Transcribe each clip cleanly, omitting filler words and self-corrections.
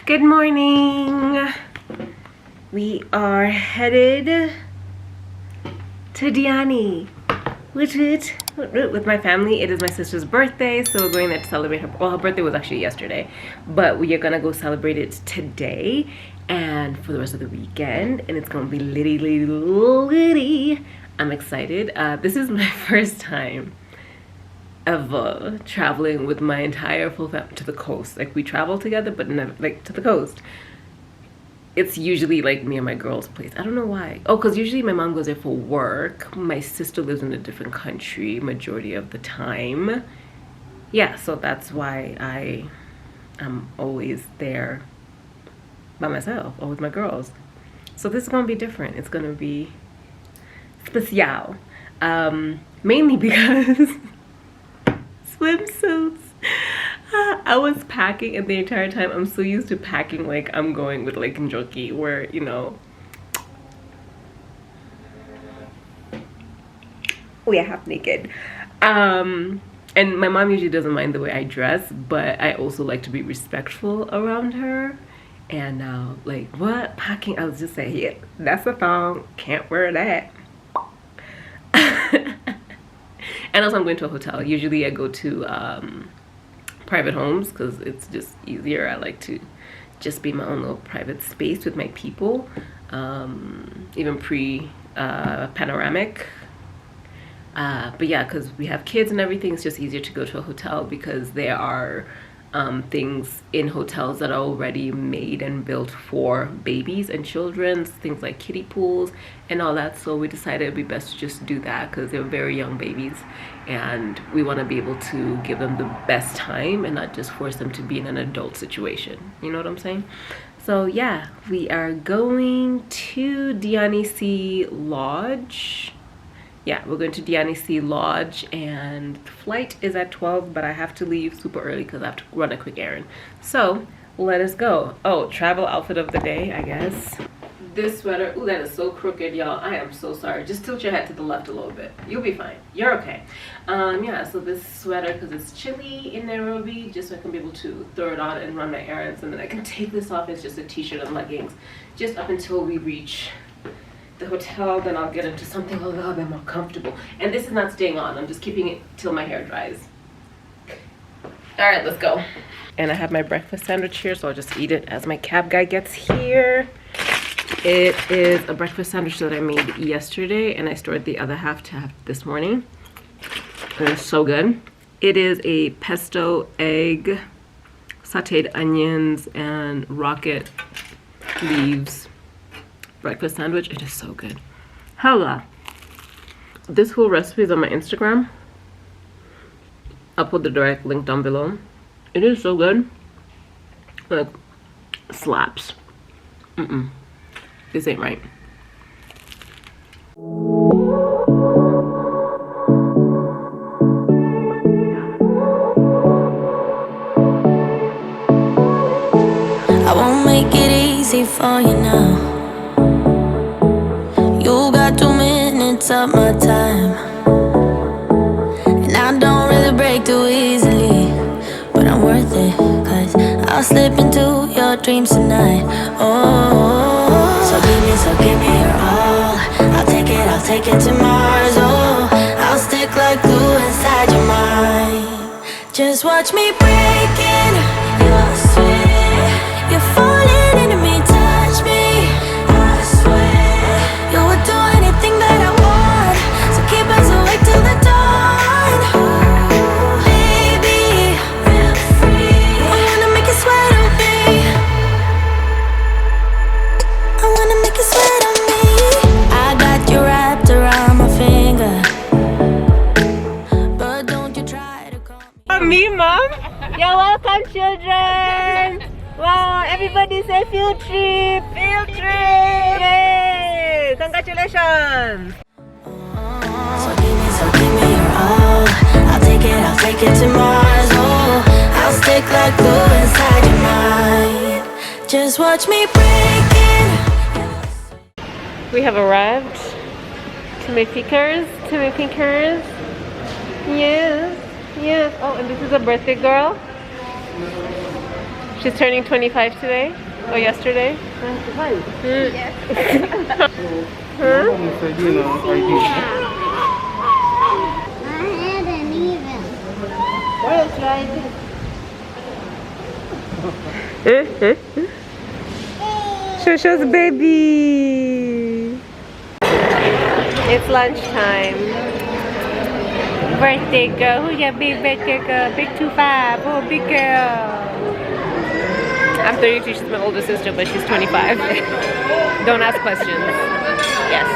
Good morning. We are headed to Diani with my family. It is my sister's birthday, so we're going there to celebrate her. Well, her birthday was actually yesterday, but we are gonna go celebrate it today and for the rest of the weekend, and it's gonna be litty. I'm excited. This is my first time ever traveling with my entire full family to the coast. Like, we travel together, but never like to the coast. It's usually like me and my girls' place. I don't know why. Oh, because usually my mom goes there for work. My sister lives in a different country majority of the time. Yeah, so that's why I am always there by myself or with my girls. So this is gonna be different. It's gonna be special. Mainly because swimsuits. I was packing, and the entire time I'm so used to packing like I'm going with like Njoki, where, you know, we are half naked. And my mom usually doesn't mind the way I dress, but I also like to be respectful around her. And now, like, what? Packing? I was just saying, yeah, that's a thong, can't wear that. And also I'm going to a hotel. Usually I go to private homes because it's just easier. I like to just be in my own little private space with my people, even panoramic. But yeah, because we have kids and everything, it's just easier to go to a hotel because there are things in hotels that are already made and built for babies and children, things like kiddie pools and all that. So we decided it'd be best to just do that because they're very young babies, and we want to be able to give them the best time and not just force them to be in an adult situation. You know what I'm saying? So yeah, we are going to Diani Sea Lodge. Yeah, we're going to Diani Sea Lodge, and the flight is at 12, but I have to leave super early because I have to run a quick errand. So let us go. Oh, travel outfit of the day, I guess. This sweater, ooh, that is so crooked, y'all. I am so sorry. Just tilt your head to the left a little bit. You'll be fine. You're okay. Yeah, so this sweater, because it's chilly in Nairobi, just so I can be able to throw it on and run my errands, and then I can take this off. It's just a t-shirt and leggings, just up until we reach the hotel. Then I'll get into something a little bit more comfortable, and this is not staying on. I'm just keeping it till my hair dries. All right, let's go. And I have my breakfast sandwich here, so I'll just eat it as my cab guy gets here. It is a breakfast sandwich that I made yesterday, and I stored the other half to have this morning, and it's so good. It is a pesto egg, sauteed onions, and rocket leaves breakfast sandwich. It is so good. Hella. This whole recipe is on my Instagram. I'll put the direct link down below. It is so good. Like, slaps. This ain't right. I won't make it easy for you now. You got 2 minutes of my time, and I don't really break too easily, but I'm worth it, cause I'll slip into your dreams tonight. Oh, so give me your all. I'll take it to Mars. Oh, I'll stick like glue inside your mind. Just watch me breaking your sweat. You're falling into me, touch me, I swear. You would do anything that I want, so keep us awake till the dawn. Baby, feel free. I wanna make you sweat on me. I wanna make you sweat on me. I got you wrapped around my finger, but don't you try to call Me, me. mom? You're welcome, children. Wow, everybody say field trip! Field trip! Yay! Congratulations! So give me your all. I'll take it to Mars. Oh, I'll stick like glue inside your mind. Just watch me breaking. We have arrived to my pickers. Yes. Oh, and this is a birthday girl. She's turning 25 today? Or yesterday? 25. Yes. Huh? Why try this? Shosho's baby. It's lunchtime. Birthday girl. Who's your big birthday girl? Big 25. Oh, big girl. I'm 32. She's my older sister, but she's 25. Don't ask questions. Yes,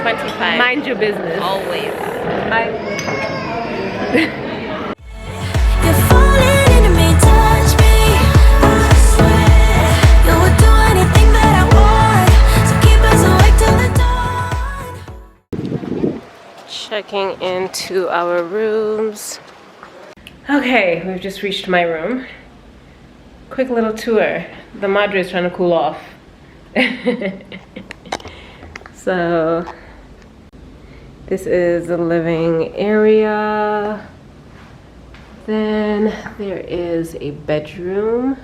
25. Mind your business. Always. You're falling into me, touch me. I swear you would do anything that I want. So keep us awake till the dawn. Checking into our rooms. Okay, we've just reached my room. Quick little tour. The madre is trying to cool off. So this is the living area. Then there is a bedroom,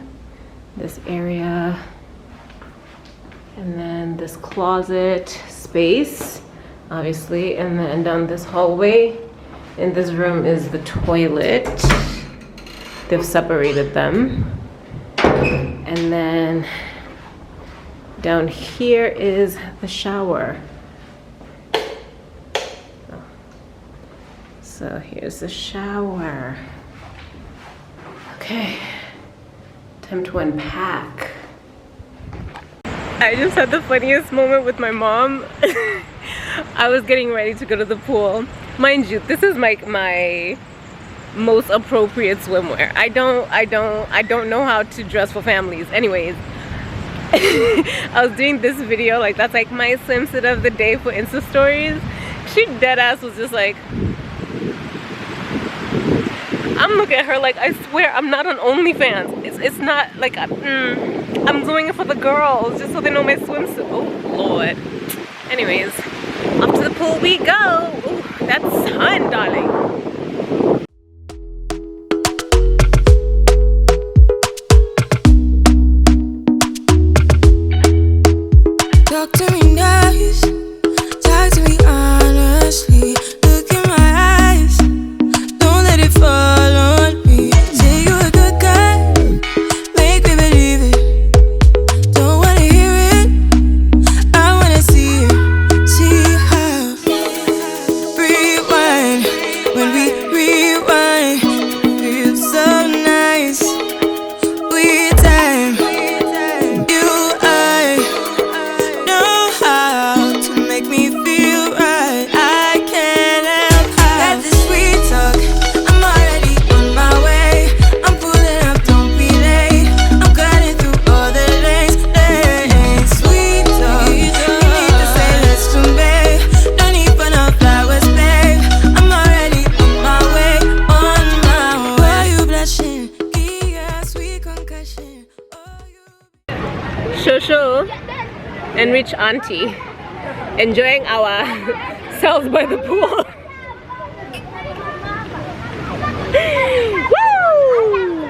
this area, and then this closet space, obviously, and then down this hallway. In this room is the toilet. They've separated them. And then down here is the shower. So here's the shower. Okay, time to unpack. I just had the funniest moment with my mom. I was getting ready to go to the pool. Mind you, this is my most appropriate swimwear. I don't know how to dress for families. Anyways, I was doing this video, like that's like my swimsuit of the day for Insta stories. She dead ass was just like, I'm looking at her like, I swear I'm not on OnlyFans. It's not like I'm doing it for the girls, just so they know my swimsuit. Oh Lord. Anyways, off to the pool we go. Ooh, that's sun, darling. Talk to me nice, talk to me honestly. Look in my eyes, don't let it fall on me. Say you're a good guy, make me believe it. Don't wanna hear it, I wanna see it. See how rewind, when we rewind, it feels so nice. We time, you I know how to make me feel right. I can't help got this sweet talk. I'm already on my way. I'm pulling up, don't be late. I'm cutting through all the lanes. Sweet talk. You need to say let's convey. No need for no flowers, babe. I'm already on my way. On my way. Why you blushing? Yeah, sweet concussion. Oh, you. Shosho and rich auntie enjoying ourselves by the pool. Woo!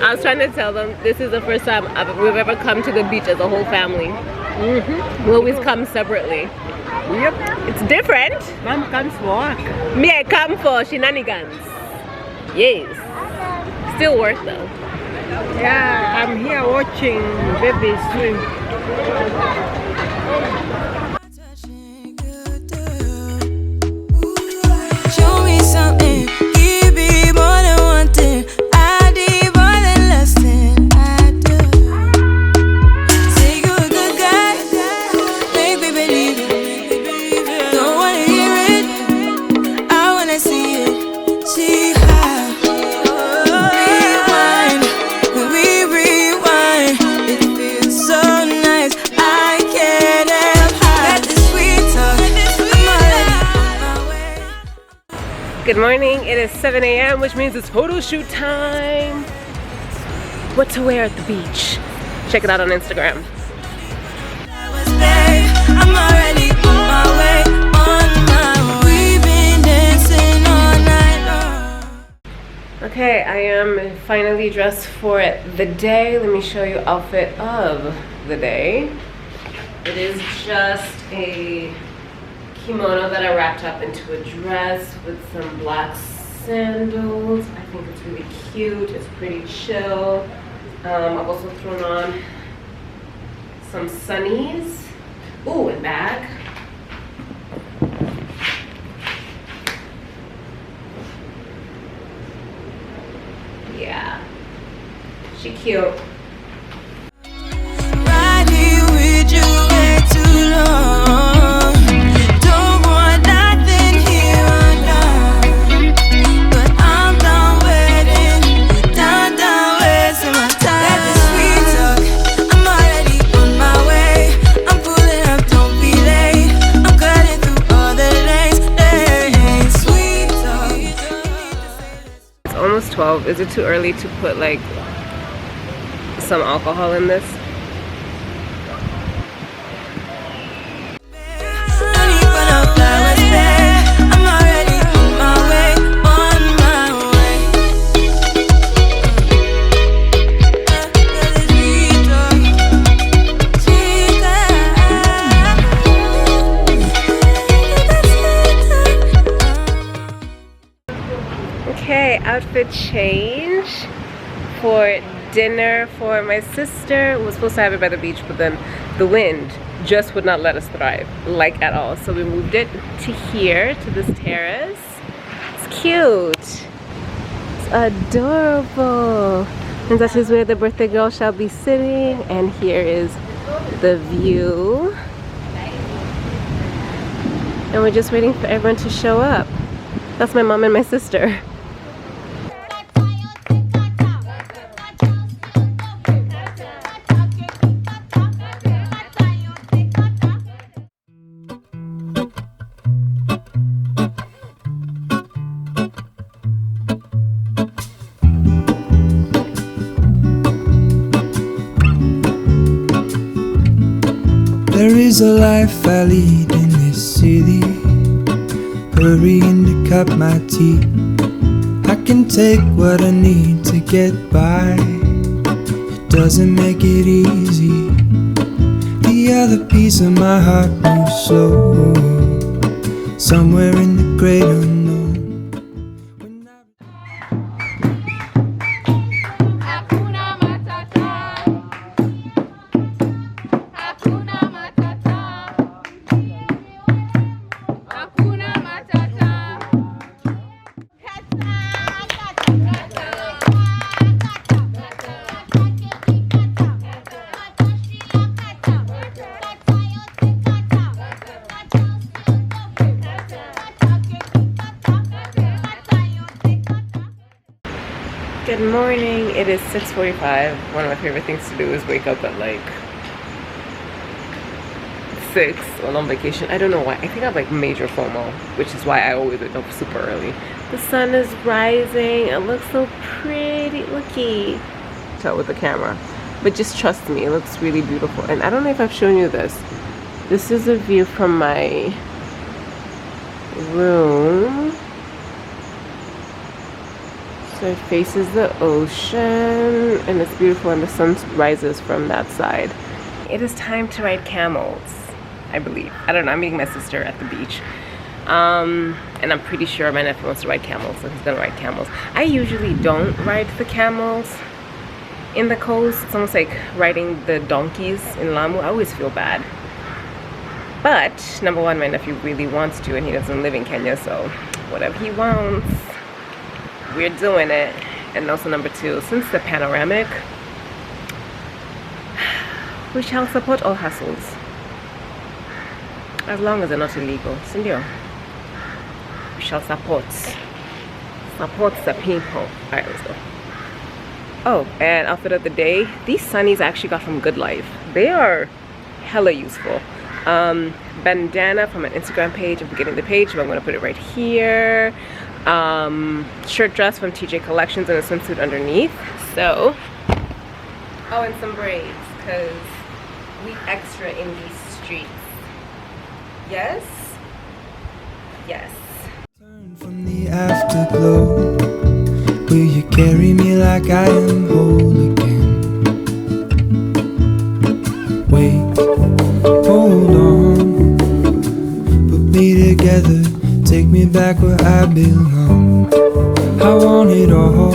I was trying to tell them this is the first time we've ever come to the beach as a whole family. We always come separately. Yep. It's different. Mom comes for work. Me, I come for shenanigans. Yes. Still work though. Yeah, I'm here watching baby swim. Show me something, give me more than one thing. I need more than less than I do. Say you're a good guy, make me believe it. Don't wanna hear it, I wanna see it. See how rewind, when we rewind, it feels so nice. I can't help how got this sweet talk. I'm already on my way. Good morning. It is 7 a.m., which means it's photo shoot time. What to wear at the beach? Check it out on Instagram. I'm already on my way, on my way. We've been dancing all night long. Okay, I am finally dressed for the day. Let me show you outfit of the day. It is just a kimono that I wrapped up into a dress with some black sandals. I think it's really cute. It's pretty chill. I've also thrown on some sunnies. Ooh, and bag. Yeah, she cute. Right here with you way too long. Don't want nothing here or now. But I'm done waiting, done wasting my time. Let the sweet talk, I'm already on my way. I'm pulling up, don't be late. I'm cutting through all the lanes. Sweet talk. It's almost 12. Is it too early to put like some alcohol in this? Okay, outfit change for dinner for my sister. We were supposed to have it by the beach, but then the wind just would not let us thrive, like at all. So we moved it to here, to this terrace. It's cute. It's adorable. And that is where the birthday girl shall be sitting. And here is the view. And we're just waiting for everyone to show up. That's my mom and my sister. There is a life I lead in this city, hurrying to cup my tea. I can take what I need to get by. It doesn't make it easy. The other piece of my heart moves slow, somewhere in the great unknown. Good morning. It is 6:45. One of my favorite things to do is wake up at like 6 when on vacation. I don't know why. I think I have like major FOMO, which is why I always wake up super early. The sun is rising. It looks so pretty. Looky. Tell with the camera. But just trust me, it looks really beautiful. And I don't know if I've shown you this. This is a view from my room. So it faces the ocean and it's beautiful, and the sun rises from that side. It is time to ride camels, I believe. I don't know, I'm meeting my sister at the beach. And I'm pretty sure my nephew wants to ride camels, so he's gonna ride camels. I usually don't ride the camels in the coast. It's almost like riding the donkeys in Lamu. I always feel bad. But, number one, my nephew really wants to, and he doesn't live in Kenya, so whatever he wants, we're doing it. And also number two, since the panoramic, we shall support all hustles. As long as they're not illegal. Sindio. We shall support the people. Alright, let's go. Oh, and outfit of the day. These sunnies I actually got from Good Life. They are hella useful. Bandana from an Instagram page. I'm forgetting the page, but I'm gonna put it right here. Shirt dress from TJ Collections and a swimsuit underneath. So, oh, and some braids, because we extra in these streets. Yes? Yes. Turn from the afterglow, Will you carry me like I am whole again? Wait, hold on, put me together, take me back where I belong. I want it all.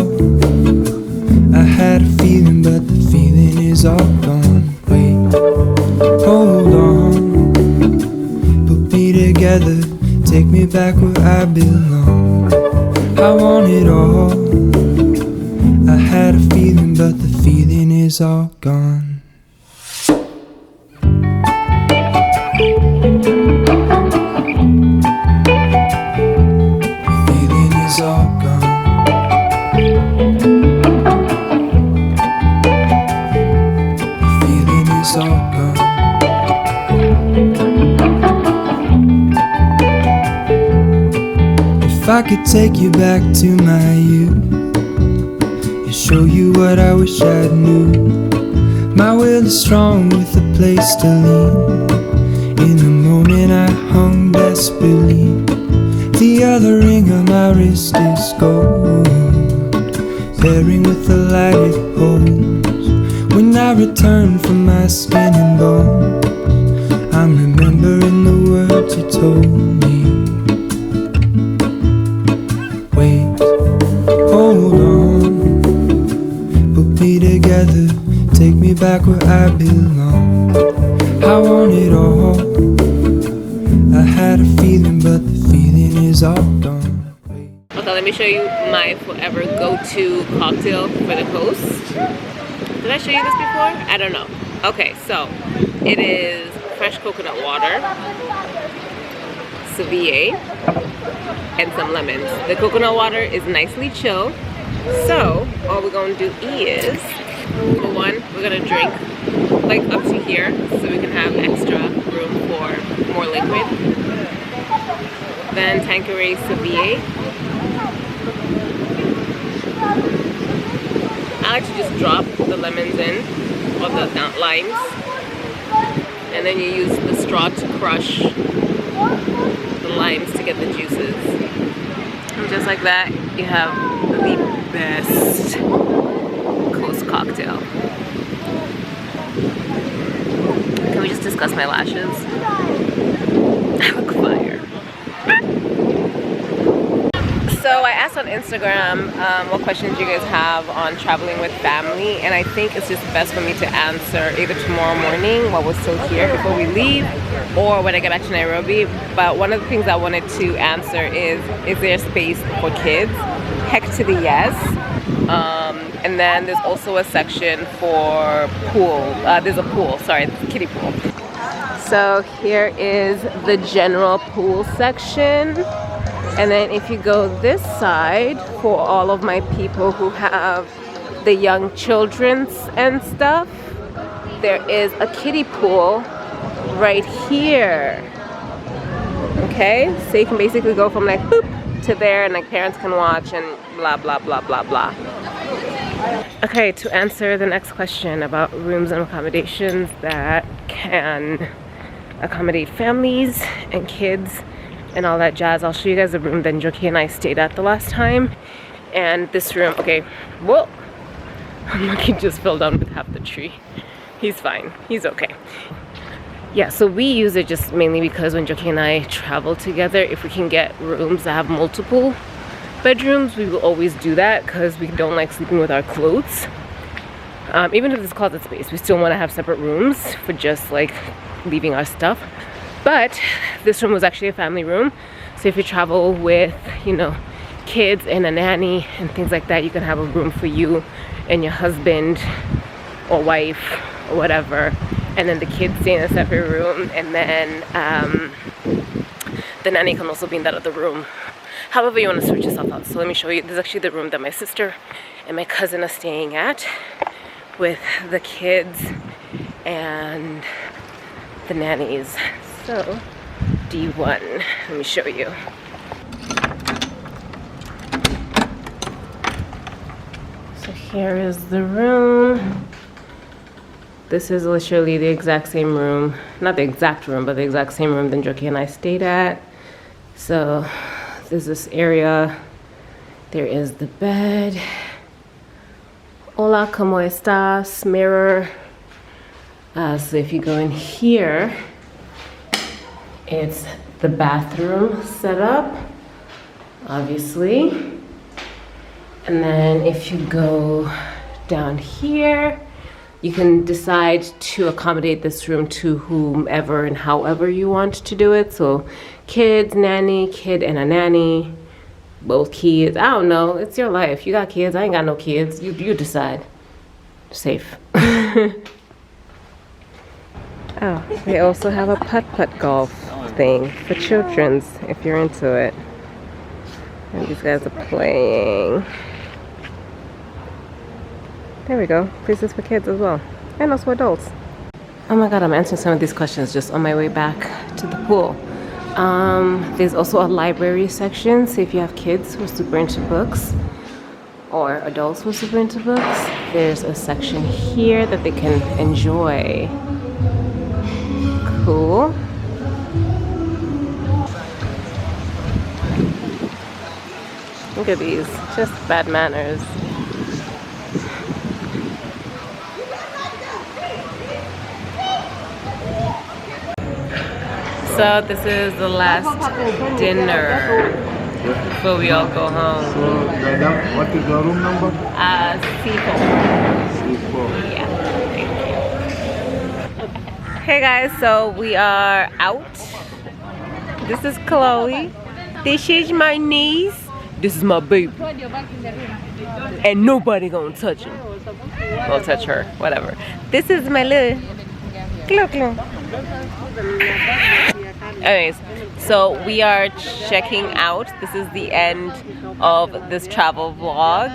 I had a feeling, but the feeling is all gone. Wait, hold on, put me together, take me back where I belong. I want it all. I had a feeling, but the feeling is all gone. The feeling is all gone. The feeling is all gone. If I could take you back to my youth and show you what I wish I knew. My will is strong with a place to lean. In the moment I hung desperately. The other ring on my wrist is gold, pairing with the light it holds. When I return from my skin and bones, I'm remembering the words you told me. Wait, hold on, put me together, take me back where I belong. I want it all. I had a feeling, but the feeling is all gone. Wait. Okay, let me show you my forever go-to cocktail for the coast. Did I show you this before? I don't know. Okay, so it is fresh coconut water, Sauvignon, and some lemons. The coconut water is nicely chilled. So all we're gonna do is, for one, we're gonna drink like up to here so we can have extra room for more liquid. Then Tanqueray Sauvignon. I like to just drop the lemons in, or the limes, and then you use the straw to crush the limes to get the juices. And just like that, you have the best coast cocktail. Can we just discuss my lashes? I look fire. So I asked on Instagram what questions you guys have on traveling with family, and I think it's just best for me to answer either tomorrow morning while we're still here before we leave, or when I get back to Nairobi. But one of the things I wanted to answer is there space for kids? Heck to the yes. And then there's also a section for pool. There's a pool, sorry, kiddie pool. So here is the general pool section. And then if you go this side, for all of my people who have the young children's and stuff, there is a kiddie pool right here. Okay, so you can basically go from like boop to there, and like parents can watch and blah blah blah blah blah. Okay, to answer the next question about rooms and accommodations that can accommodate families and kids and all that jazz, I'll show you guys the room that Njoki and I stayed at the last time. And this room, okay, whoa, Monkey just fell down with half the tree. He's fine, he's okay. Yeah, so we use it just mainly because when Njoki and I travel together, if we can get rooms that have multiple bedrooms, we will always do that because we don't like sleeping with our clothes. Even if it's closet space, we still want to have separate rooms for just like leaving our stuff. But this room was actually a family room, so if you travel with, you know, kids and a nanny and things like that, you can have a room for you and your husband or wife or whatever, and then the kids stay in a separate room, and then the nanny can also be in that other room. However you want to sort yourself out. So let me show you. This is actually the room that my sister and my cousin are staying at with the kids and the nannies. So D1, let me show you. So here is the room. This is literally the exact same room, not the exact room, but the exact same room that Njoki and I stayed at. So there's this area, There is the bed. Hola, ¿cómo estás? Mirror. So if you go in here, it's the bathroom setup, obviously. And then if you go down here, you can decide to accommodate this room to whomever and however you want to do it. So kids, nanny, kid and a nanny, both kids. I don't know, it's your life. You got kids, I ain't got no kids. You decide. Safe. Oh, they also have a putt-putt golf thing for children's if you're into it. And these guys are playing. There we go. Places for kids as well. And also adults. Oh my god, I'm answering some of these questions just on my way back to the pool. There's also a library section, so if you have kids who are super into books or adults who are super into books, there's a section here that they can enjoy. Cool. Look at these, just bad manners. So this is the last dinner before we all go home. So, madam, what is the room number? C4. C4. Yeah, thank you. Hey guys, so we are out. This is Chloe. This is my niece. This is my baby. And nobody gonna touch him. Well, touch her, whatever. This is my little. Anyways, so we are checking out. This is the end of this travel vlog.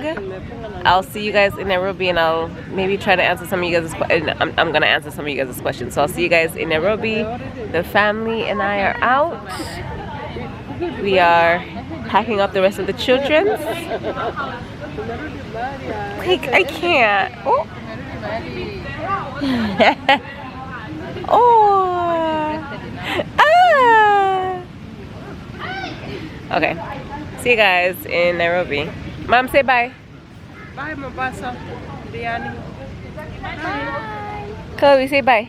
I'll see you guys in Nairobi, and I'll maybe try to answer some of you guys' questions. I'm gonna answer some of you guys' questions. So I'll see you guys in Nairobi. The family and I are out. We are packing up the rest of the children. Like, I can't. Oh. Oh. Ah. Okay. See you guys in Nairobi. Mom, say bye. Bye, Mombasa. Diani. Chloe, say bye.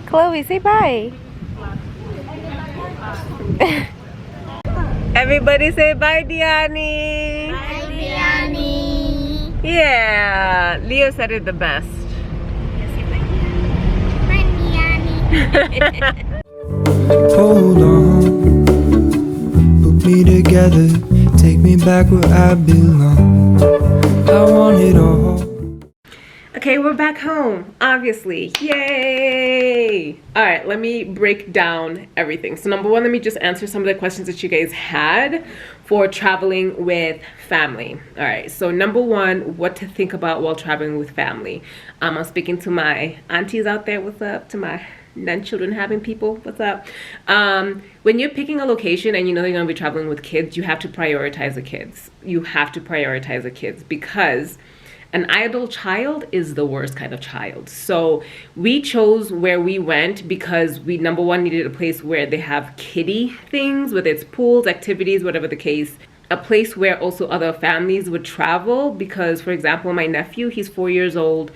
Chloe, say bye. Everybody say bye, Diani. Bye, Diani. Yeah, Leo said it the best. Bye, Diani. Hold on, put me together, take me back where I belong. I want it all. Okay, we're back home, obviously. Yay! All right, let me break down everything. So number one, let me just answer some of the questions that you guys had for traveling with family. All right, so number one, what to think about while traveling with family. I'm speaking to my aunties out there, what's up? To my non-children having people, what's up? When you're picking a location and you know you're gonna be traveling with kids, you have to prioritize the kids. You have to prioritize the kids because an idle child is the worst kind of child. So we chose where we went because we, number one, needed a place where they have kiddie things, whether it's pools, activities, whatever the case. A place where also other families would travel because, for example, my nephew, he's 4 years old.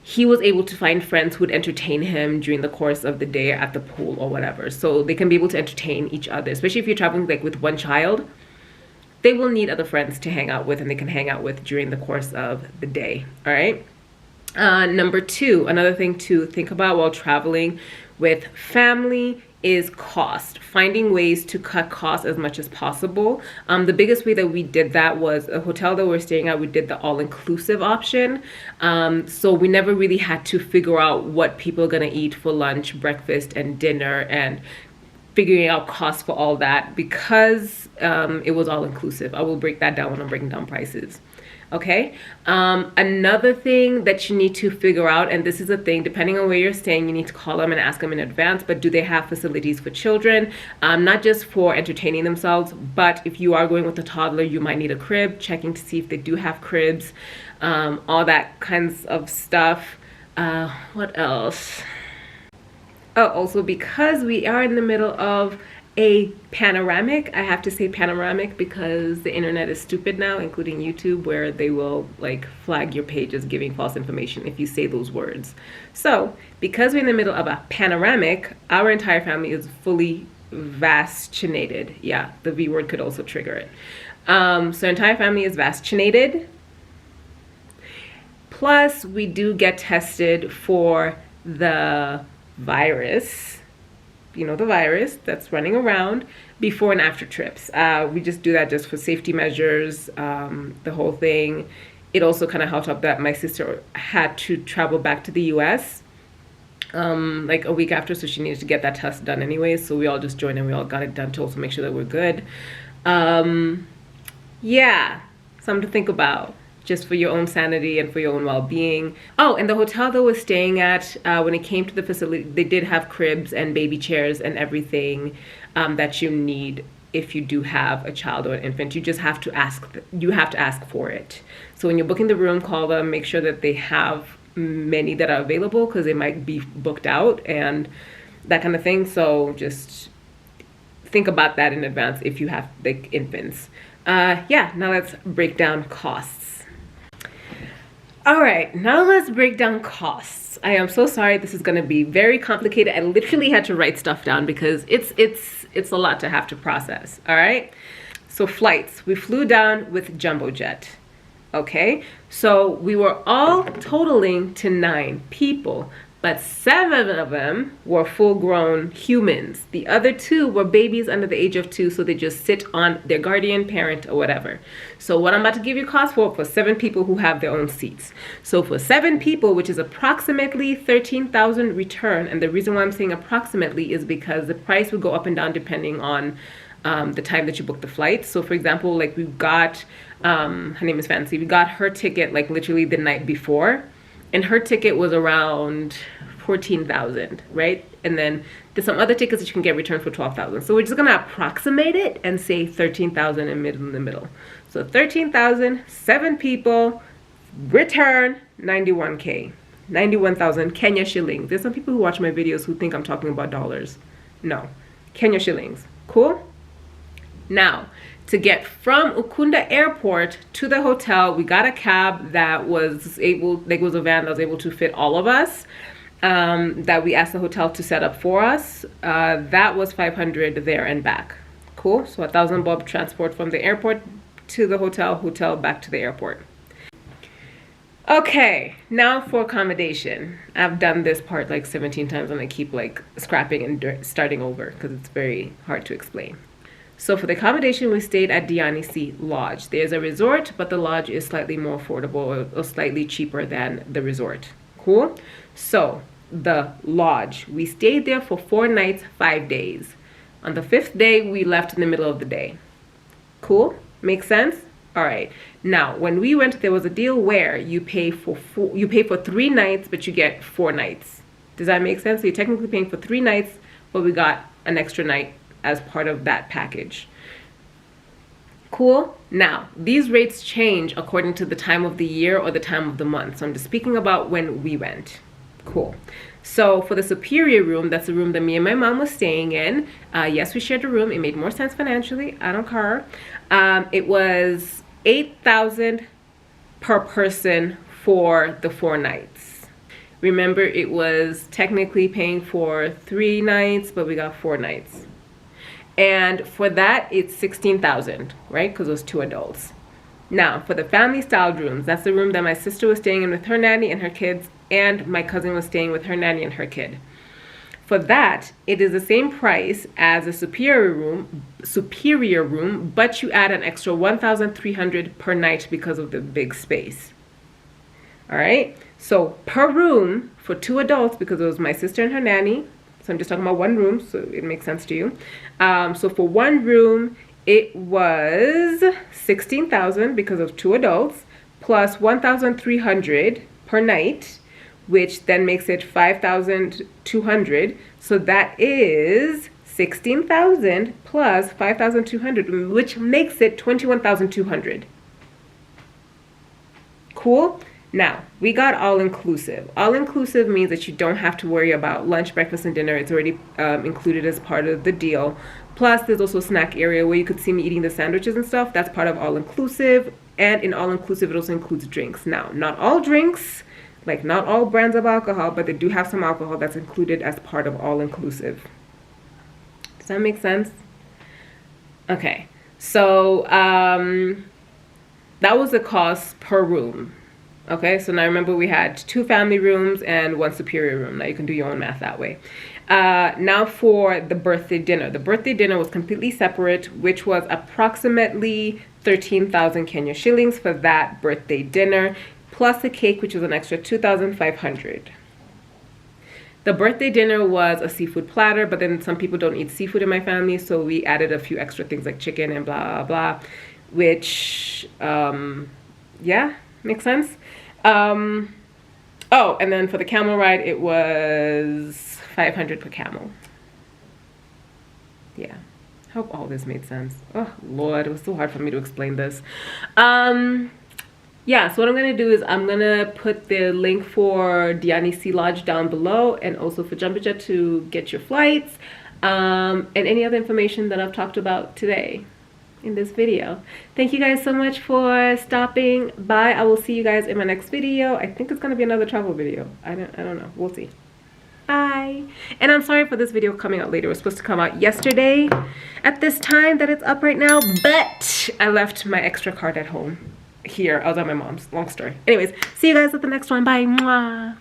He was able to find friends who would entertain him during the course of the day at the pool or whatever. So they can be able to entertain each other, especially if you're traveling like with one child. They will need other friends to hang out with and they can hang out with during the course of the day. All right. Number two, another thing to think about while traveling with family is cost. Finding ways to cut costs as much as possible. The biggest way that we did that was a hotel that we're staying at. We did the all-inclusive option. So we never really had to figure out what people are gonna eat for lunch, breakfast, and dinner, and figuring out costs for all that because it was all inclusive. I will break that down when I'm breaking down prices. Okay. Another thing that you need to figure out, and this is a thing, depending on where you're staying, you need to call them and ask them in advance, but do they have facilities for children? Not just for entertaining themselves, but if you are going with a toddler, you might need a crib, checking to see if they do have cribs, all that kinds of stuff. What else? Oh, also because we are in the middle of a panoramic. I have to say panoramic because the internet is stupid now, including YouTube, where they will like flag your page as giving false information if you say those words. So because we're in the middle of a panoramic, our entire family is fully vaccinated. Yeah, the V word could also trigger it. So entire family is vaccinated. Plus we do get tested for the virus, you know, the virus that's running around before and after trips. We just do that just for safety measures, the whole thing. It also kind of helped up that my sister had to travel back to the US like a week after, so she needed to get that test done anyway. So we all just joined and we all got it done to also make sure that we're good. Yeah, something to think about, just for your own sanity and for your own well-being. Oh, and the hotel that we're staying at, when it came to the facility, they did have cribs and baby chairs and everything that you need if you do have a child or an infant. You just have to ask. You have to ask for it. So when you're booking the room, call them, make sure that they have many that are available because they might be booked out and that kind of thing. So just think about that in advance if you have like infants. Yeah, now let's break down costs. All right, now let's break down costs. I am so sorry, this is gonna be very complicated. I literally had to write stuff down because it's a lot to have to process, all right? So flights, we flew down with JamboJet, okay? So we were all totaling to 9 people, but 7 of them were full-grown humans. The other 2 were babies under the age of 2, so they just sit on their guardian parent or whatever. So what I'm about to give you cost for 7 people who have their own seats. So for 7 people, which is approximately 13,000 return, and the reason why I'm saying approximately is because the price would go up and down depending on the time that you book the flight. So for example, like we got, her name is Fancy, we got her ticket like literally the night before, and her ticket was around 14,000, right? And then there's some other tickets that you can get returned for 12,000. So we're just gonna approximate it and say 13,000 in the middle. So 13,000, 7 people, return 91K, 91,000 Kenya shillings. There's some people who watch my videos who think I'm talking about dollars. No, Kenya shillings. Cool? Now, to get from Ukunda Airport to the hotel, we got a cab that was able, like it was a van that was able to fit all of us, that we asked the hotel to set up for us. That was 500 there and back. Cool? So 1,000 bob transport from the airport to the hotel back to the airport. Okay, now for accommodation. I've done this part like 17 times and I keep like scrapping and starting over because it's very hard to explain. So for the accommodation, we stayed at Diani Sea Lodge. There's a resort, but the lodge is slightly more affordable or slightly cheaper than the resort. Cool? So the lodge, we stayed there for 4 nights, 5 days. On the 5th day, we left in the middle of the day. Cool? Makes sense? All right. Now, when we went, there was a deal where you pay for 3 nights, but you get 4 nights. Does that make sense? So you're technically paying for 3 nights, but we got an extra night as part of that package. Cool? Now, these rates change according to the time of the year or the time of the month. So I'm just speaking about when we went. Cool. So for the superior room, that's the room that me and my mom was staying in. Yes, we shared a room. It made more sense financially. I don't care. It was 8,000 per person for the 4 nights. Remember, it was technically paying for 3 nights, but we got 4 nights. And for that, it's 16,000, right? Because it was 2 adults. Now, for the family styled rooms, that's the room that my sister was staying in with her nanny and her kids, and my cousin was staying with her nanny and her kid. For that, it is the same price as a superior room, but you add an extra 1,300 per night because of the big space. All right? So per room for 2 adults, because it was my sister and her nanny, so I'm just talking about 1 room, so it makes sense to you. So for 1 room, it was 16,000 because of 2 adults, plus 1,300 per night, which then makes it 5,200. So that is 16,000 plus 5,200, which makes it 21,200. Cool? Now, we got all-inclusive. All-inclusive means that you don't have to worry about lunch, breakfast, and dinner. It's already included as part of the deal. Plus, there's also a snack area where you could see me eating the sandwiches and stuff. That's part of all-inclusive. And in all-inclusive, it also includes drinks. Now, not all drinks, like not all brands of alcohol, but they do have some alcohol that's included as part of all-inclusive. Does that make sense? Okay. So, that was the cost per room. Okay, so now remember we had 2 family rooms and 1 superior room. Now you can do your own math that way. Now for the birthday dinner. The birthday dinner was completely separate, which was approximately 13,000 Kenya shillings for that birthday dinner, plus a cake, which was an extra 2,500. The birthday dinner was a seafood platter, but then some people don't eat seafood in my family, so we added a few extra things like chicken and blah, blah, blah, which, yeah, makes sense. Oh, and then for the camel ride, it was 500 per camel. Yeah, hope all this made sense. Oh, Lord, it was so hard for me to explain this. Yeah, so what I'm going to do is I'm going to put the link for Diani Sea Lodge down below, and also for JamboJet to get your flights, and any other information that I've talked about today in this video. Thank you guys so much for stopping by. I will see you guys in my next video. I think it's going to be another travel video. I don't know. We'll see. Bye. And I'm sorry for this video coming out later. It was supposed to come out yesterday at this time that it's up right now, but I left my extra card at home. Here, I was at my mom's. Long story. Anyways, see you guys at the next one. Bye. Mwah.